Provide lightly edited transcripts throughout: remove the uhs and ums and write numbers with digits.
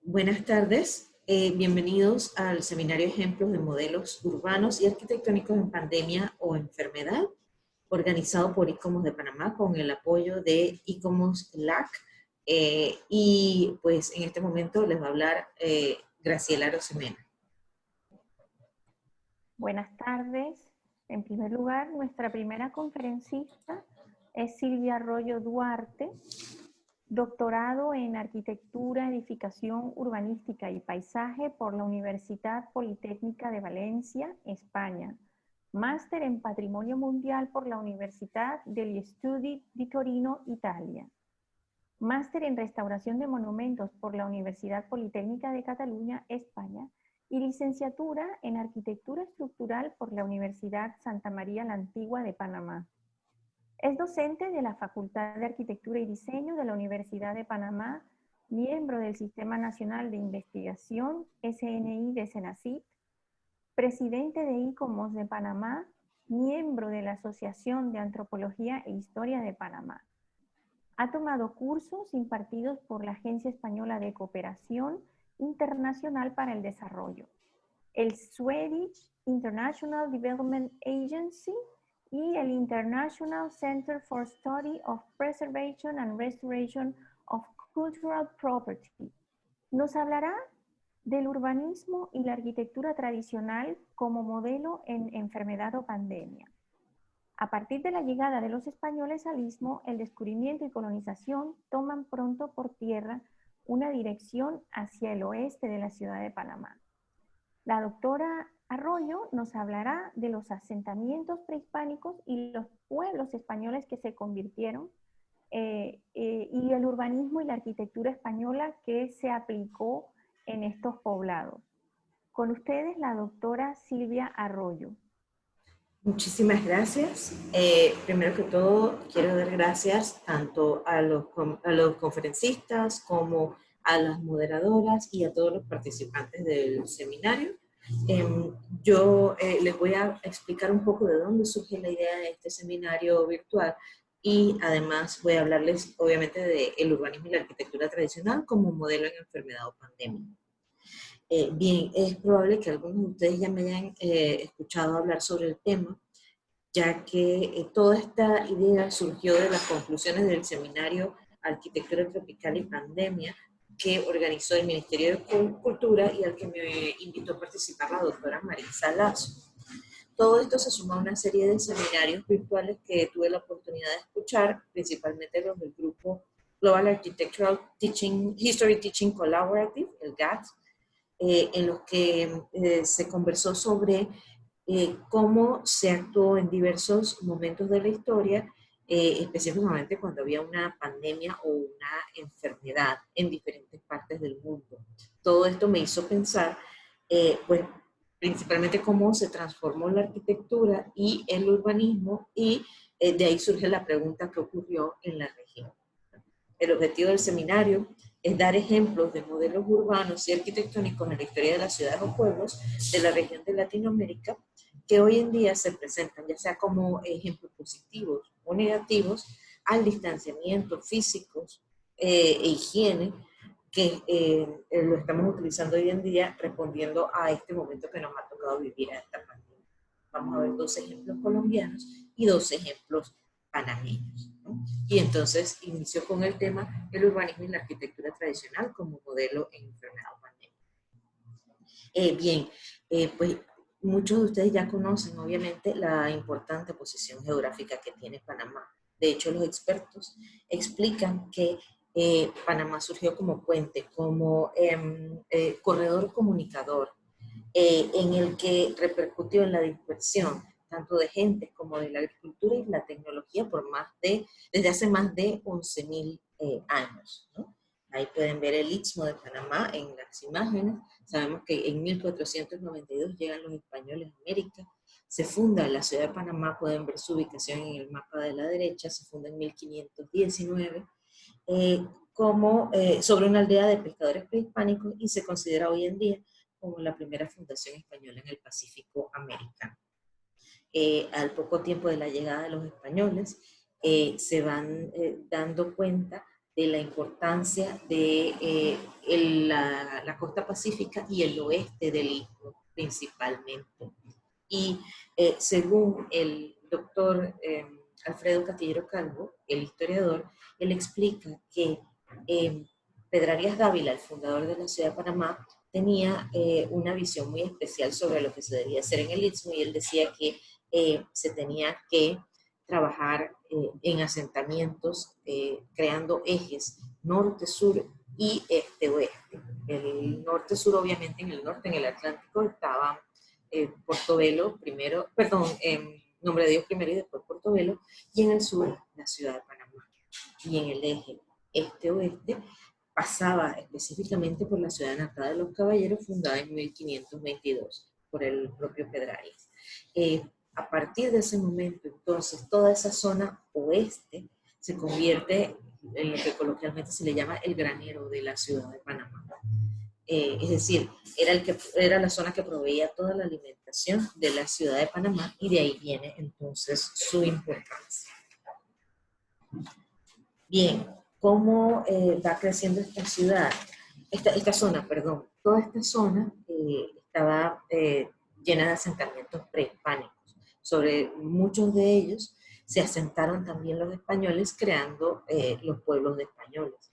Buenas tardes, bienvenidos al seminario Ejemplos de Modelos Urbanos y Arquitectónicos en Pandemia o Enfermedad, organizado por ICOMOS de Panamá con el apoyo de ICOMOS LAC. Y pues en este momento les va a hablar Graciela Arosemena. Buenas tardes. En primer lugar, nuestra primera conferencista es Silvia Arroyo Duarte, doctorado en Arquitectura, Edificación Urbanística y Paisaje por la Universidad Politécnica de Valencia, España. Máster en Patrimonio Mundial por la Universidad degli Studi di Torino, Italia. Máster en Restauración de Monumentos por la Universidad Politécnica de Cataluña, España. Y licenciatura en Arquitectura Estructural por la Universidad Santa María la Antigua de Panamá. Es docente de la Facultad de Arquitectura y Diseño de la Universidad de Panamá, miembro del Sistema Nacional de Investigación, SNI de Senacit, presidente de ICOMOS de Panamá, miembro de la Asociación de Antropología e Historia de Panamá. Ha tomado cursos impartidos por la Agencia Española de Cooperación Internacional para el Desarrollo, el Swedish International Development Agency y el International Center for Study of Preservation and Restoration of Cultural Property. Nos hablará del urbanismo y la arquitectura tradicional como modelo en enfermedad o pandemia. A partir de la llegada de los españoles al Istmo, el descubrimiento y colonización toman pronto por tierra una dirección hacia el oeste de la ciudad de Panamá. La doctora Arroyo nos hablará de los asentamientos prehispánicos y los pueblos españoles que se convirtieron y el urbanismo y la arquitectura española que se aplicó en estos poblados. Con ustedes la doctora Silvia Arroyo. Muchísimas gracias. Primero que todo, quiero dar gracias tanto a los conferencistas como a las moderadoras y a todos los participantes del seminario. Yo les voy a explicar un poco de dónde surge la idea de este seminario virtual y además voy a hablarles obviamente del urbanismo y la arquitectura tradicional como modelo en enfermedad o pandemia. Bien, es probable que algunos de ustedes ya me hayan escuchado hablar sobre el tema, ya que toda esta idea surgió de las conclusiones del seminario Arquitectura Tropical y Pandemia que organizó el Ministerio de Cultura y al que me invitó a participar la doctora Marisa Lazo. Todo esto se suma a una serie de seminarios virtuales que tuve la oportunidad de escuchar, principalmente los del grupo Global Architectural History Teaching Collaborative, el GATT, en los que se conversó sobre cómo se actuó en diversos momentos de la historia, específicamente cuando había una pandemia o una enfermedad en diferentes partes del mundo. Todo esto me hizo pensar, pues, principalmente cómo se transformó la arquitectura y el urbanismo, y de ahí surge la pregunta que ocurrió en la región. El objetivo del seminario es dar ejemplos de modelos urbanos y arquitectónicos en la historia de las ciudades o pueblos de la región de Latinoamérica que hoy en día se presentan, ya sea como ejemplos positivos o negativos, al distanciamiento físicos e higiene que lo estamos utilizando hoy en día respondiendo a este momento que nos ha tocado vivir a esta pandemia. Vamos a ver dos ejemplos colombianos y dos ejemplos panameños, ¿no? Y entonces inició con el tema el urbanismo y la arquitectura tradicional como modelo en enfermedad o pandemia. Bien, pues muchos de ustedes ya conocen obviamente la importante posición geográfica que tiene Panamá. De hecho, los expertos explican que Panamá surgió como puente, como corredor comunicador, en el que repercutió en la dispersión tanto de gente como de la agricultura y la tecnología desde hace más de 11.000 años, ¿no? Ahí pueden ver el Istmo de Panamá en las imágenes. Sabemos que en 1492 llegan los españoles a América. Se funda la ciudad de Panamá, pueden ver su ubicación en el mapa de la derecha, se funda en 1519 sobre una aldea de pescadores prehispánicos y se considera hoy en día como la primera fundación española en el Pacífico americano. Al poco tiempo de la llegada de los españoles, se van dando cuenta de la importancia de la costa pacífica y el oeste del istmo principalmente. Y según el doctor Alfredo Castillero Calvo, el historiador, él explica que Pedro Arias Dávila, el fundador de la ciudad de Panamá, tenía una visión muy especial sobre lo que se debía hacer en el Istmo, y él decía que se tenía que trabajar en asentamientos, creando ejes norte-sur y este-oeste. El norte-sur, obviamente, en el norte, en el Atlántico, estaba Portobelo primero, perdón, Nombre de Dios primero y después Portobelo, y en el sur la ciudad de Panamá. Y en el eje este-oeste pasaba específicamente por la ciudad natal de los Caballeros, fundada en 1522 por el propio Pedrarias. A partir de ese momento, entonces, toda esa zona oeste se convierte en lo que coloquialmente se le llama el granero de la ciudad de Panamá. Es decir, era la zona que proveía toda la alimentación de la ciudad de Panamá, y de ahí viene entonces su importancia. Bien, ¿cómo va creciendo esta ciudad? Esta zona, perdón. Toda esta zona estaba llena de asentamientos prehispánicos. Sobre muchos de ellos se asentaron también los españoles, creando los pueblos de españoles.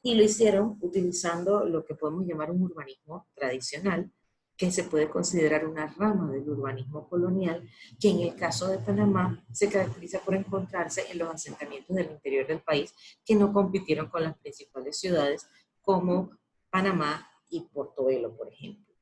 Y lo hicieron utilizando lo que podemos llamar un urbanismo tradicional, que se puede considerar una rama del urbanismo colonial, que en el caso de Panamá se caracteriza por encontrarse en los asentamientos del interior del país, que no compitieron con las principales ciudades como Panamá y Portobelo, por ejemplo.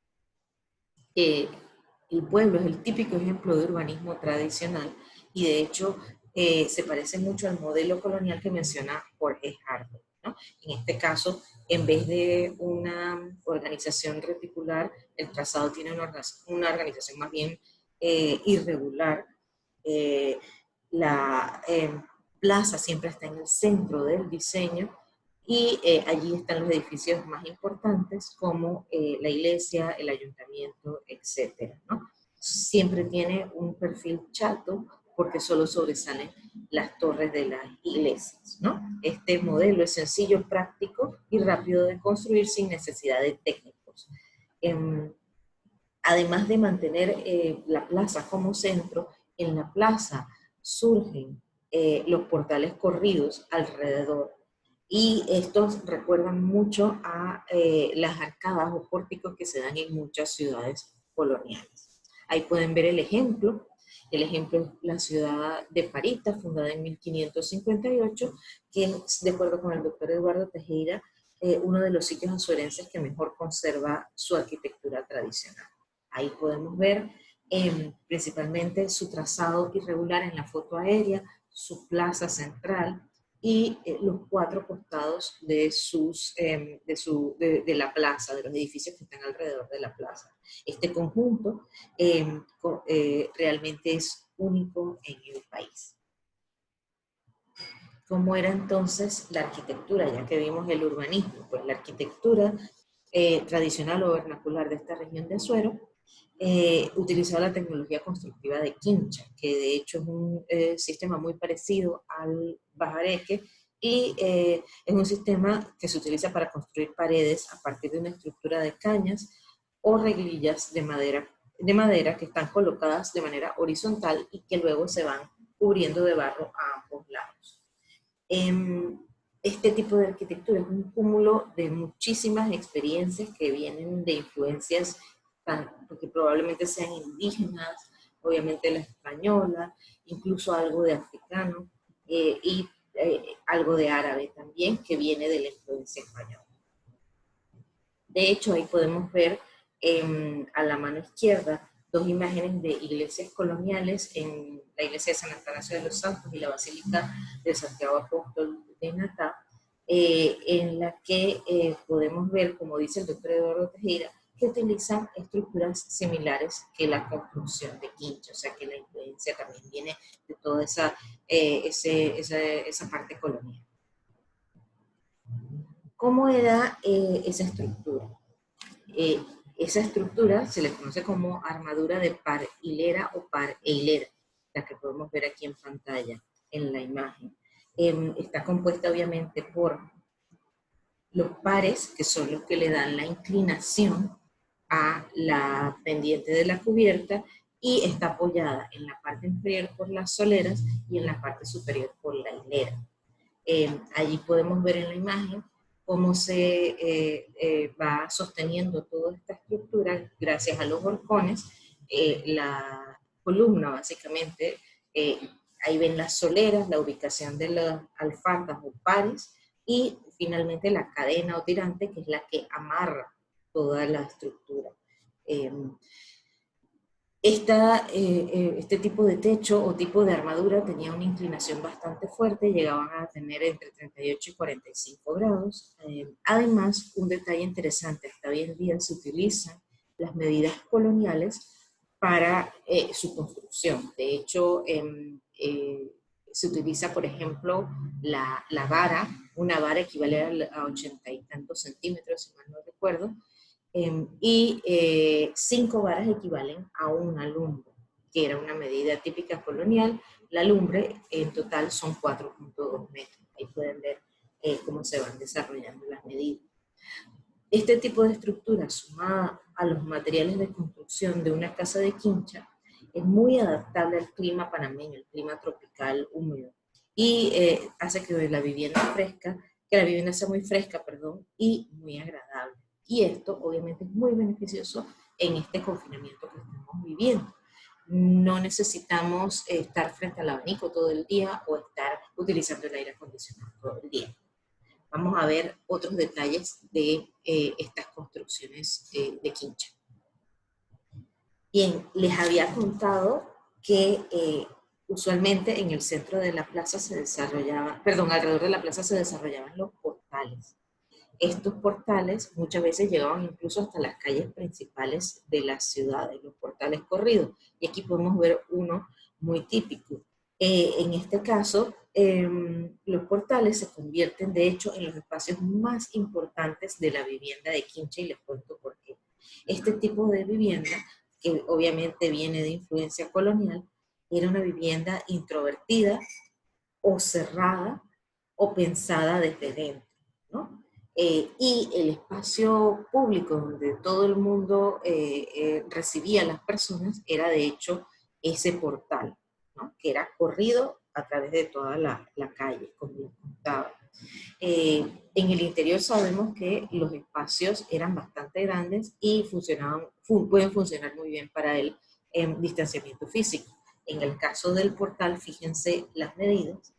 El pueblo es el típico ejemplo de urbanismo tradicional, y de hecho se parece mucho al modelo colonial que menciona Jorge Harding, ¿no? En este caso, en vez de una organización reticular, el trazado tiene una organización más bien irregular. La plaza siempre está en el centro del diseño, y allí están los edificios más importantes, como la iglesia, el ayuntamiento, etcétera, ¿no? Siempre tiene un perfil chato, porque solo sobresalen las torres de las iglesias, ¿no? Este modelo es sencillo, práctico y rápido de construir sin necesidad de técnicos. Además de mantener la plaza como centro, en la plaza surgen los portales corridos alrededor, y estos recuerdan mucho a las arcadas o pórticos que se dan en muchas ciudades coloniales. Ahí pueden ver el ejemplo. El ejemplo es la ciudad de Parita, fundada en 1558, que es, de acuerdo con el doctor Eduardo Tejera, uno de los sitios azuerenses que mejor conserva su arquitectura tradicional. Ahí podemos ver principalmente su trazado irregular en la foto aérea, su plaza central y los cuatro costados de la plaza, de los edificios que están alrededor de la plaza. Este conjunto realmente es único en el país. ¿Cómo era entonces la arquitectura? Ya que vimos el urbanismo, pues la arquitectura tradicional o vernacular de esta región de Azuero utilizaba la tecnología constructiva de quincha, que de hecho es un sistema muy parecido al bajareque, y es un sistema que se utiliza para construir paredes a partir de una estructura de cañas o reglillas de madera que están colocadas de manera horizontal y que luego se van cubriendo de barro a ambos lados. Este tipo de arquitectura es un cúmulo de muchísimas experiencias que vienen de influencias porque probablemente sean indígenas, obviamente la española, incluso algo de africano y algo de árabe también, que viene de la influencia española. De hecho, ahí podemos ver a la mano izquierda dos imágenes de iglesias coloniales, en la iglesia de San Atanasio de los Santos y la Basílica de Santiago Apóstol de Natá, en la que podemos ver, como dice el doctor Eduardo Tejera, que utilizan estructuras similares que la construcción de quincha, o sea que la influencia también viene de toda esa parte colonial. ¿Cómo era esa estructura? Esa estructura se le conoce como armadura de par hilera o par e hilera, la que podemos ver aquí en pantalla, en la imagen. Está compuesta obviamente por los pares, que son los que le dan la inclinación a la pendiente de la cubierta, y está apoyada en la parte inferior por las soleras y en la parte superior por la hilera. Allí podemos ver en la imagen cómo se va sosteniendo toda esta estructura gracias a los horcones. La columna básicamente, ahí ven las soleras, la ubicación de las alfardas o pares, y finalmente la cadena o tirante, que es la que amarra toda la estructura. Este tipo de techo o tipo de armadura tenía una inclinación bastante fuerte, llegaban a tener entre 38 y 45 grados. Además, un detalle interesante, hasta hoy en día se utilizan las medidas coloniales para su construcción. De hecho, se utiliza, por ejemplo, la vara, una vara equivale a 80 y tantos centímetros, si mal no recuerdo, y 5 varas equivalen a una lumbre, que era una medida típica colonial. La lumbre en total son 4.2 metros. Ahí pueden ver cómo se van desarrollando las medidas. Este tipo de estructura, sumada a los materiales de construcción de una casa de quincha, es muy adaptable al clima panameño, el clima tropical húmedo, y hace que la vivienda sea muy fresca, y muy agradable. Y esto obviamente es muy beneficioso en este confinamiento que estamos viviendo. No necesitamos estar frente al abanico todo el día o estar utilizando el aire acondicionado todo el día. Vamos a ver otros detalles de estas construcciones de quincha. Bien, les había contado que usualmente en el centro de la plaza alrededor de la plaza se desarrollaban los portales. Estos portales muchas veces llegaban incluso hasta las calles principales de las ciudades, los portales corridos. Y aquí podemos ver uno muy típico. En este caso, los portales se convierten de hecho en los espacios más importantes de la vivienda de quincha, y les cuento por qué. Este tipo de vivienda, que obviamente viene de influencia colonial, era una vivienda introvertida o cerrada o pensada desde dentro, ¿no? Y el espacio público donde todo el mundo recibía a las personas era de hecho ese portal, ¿no? Que era corrido a través de toda la calle, como les contaba. En el interior sabemos que los espacios eran bastante grandes y pueden funcionar muy bien para el distanciamiento físico. En el caso del portal, fíjense las medidas,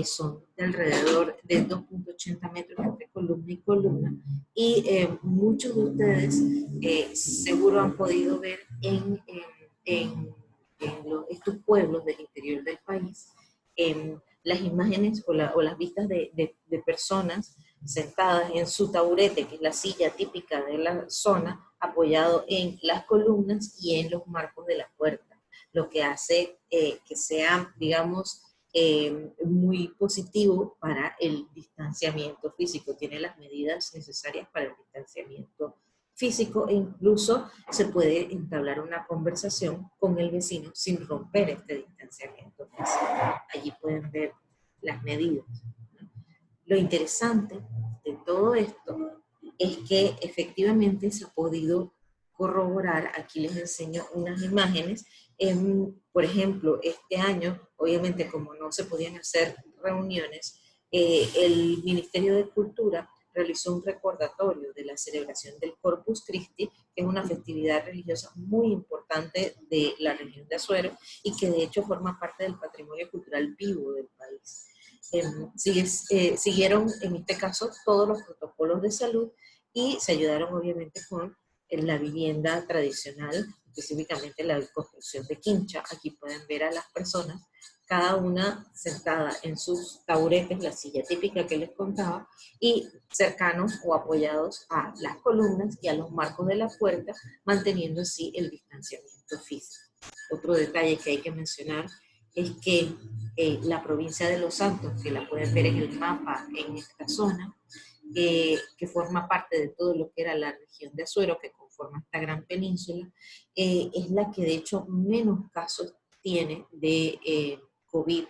son de alrededor de 2.80 metros entre columna y columna, y muchos de ustedes seguro han podido ver estos pueblos del interior del país las imágenes o las vistas de personas sentadas en su taburete, que es la silla típica de la zona, apoyado en las columnas y en los marcos de la puerta, lo que hace que sea, digamos, muy positivo para el distanciamiento físico. Tiene las medidas necesarias para el distanciamiento físico, e incluso se puede entablar una conversación con el vecino sin romper este distanciamiento físico. Allí pueden ver las medidas. Lo interesante de todo esto es que efectivamente se ha podido corroborar. Aquí les enseño unas imágenes. Por ejemplo, este año, obviamente como no se podían hacer reuniones, el Ministerio de Cultura realizó un recordatorio de la celebración del Corpus Christi, que es una festividad religiosa muy importante de la región de Azuero y que de hecho forma parte del patrimonio cultural vivo del país. Siguieron en este caso todos los protocolos de salud y se ayudaron obviamente con la vivienda tradicional, específicamente la construcción de quincha. Aquí pueden ver a las personas, cada una sentada en sus taburetes, la silla típica que les contaba, y cercanos o apoyados a las columnas y a los marcos de la puerta, manteniendo así el distanciamiento físico. Otro detalle que hay que mencionar es que la provincia de Los Santos, que la pueden ver en el mapa en esta zona, que forma parte de todo lo que era la región de Azuero, que conforma esta gran península, es la que de hecho menos casos tiene de COVID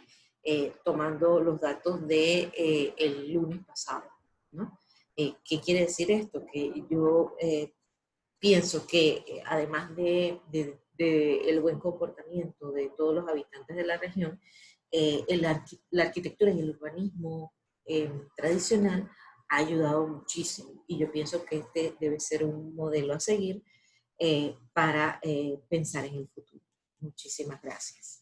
tomando los datos de el lunes pasado, ¿no? ¿Qué quiere decir esto? Que yo pienso que además de el buen comportamiento de todos los habitantes de la región, la arquitectura y el urbanismo tradicional ha ayudado muchísimo y yo pienso que este debe ser un modelo a seguir para pensar en el futuro. Muchísimas gracias.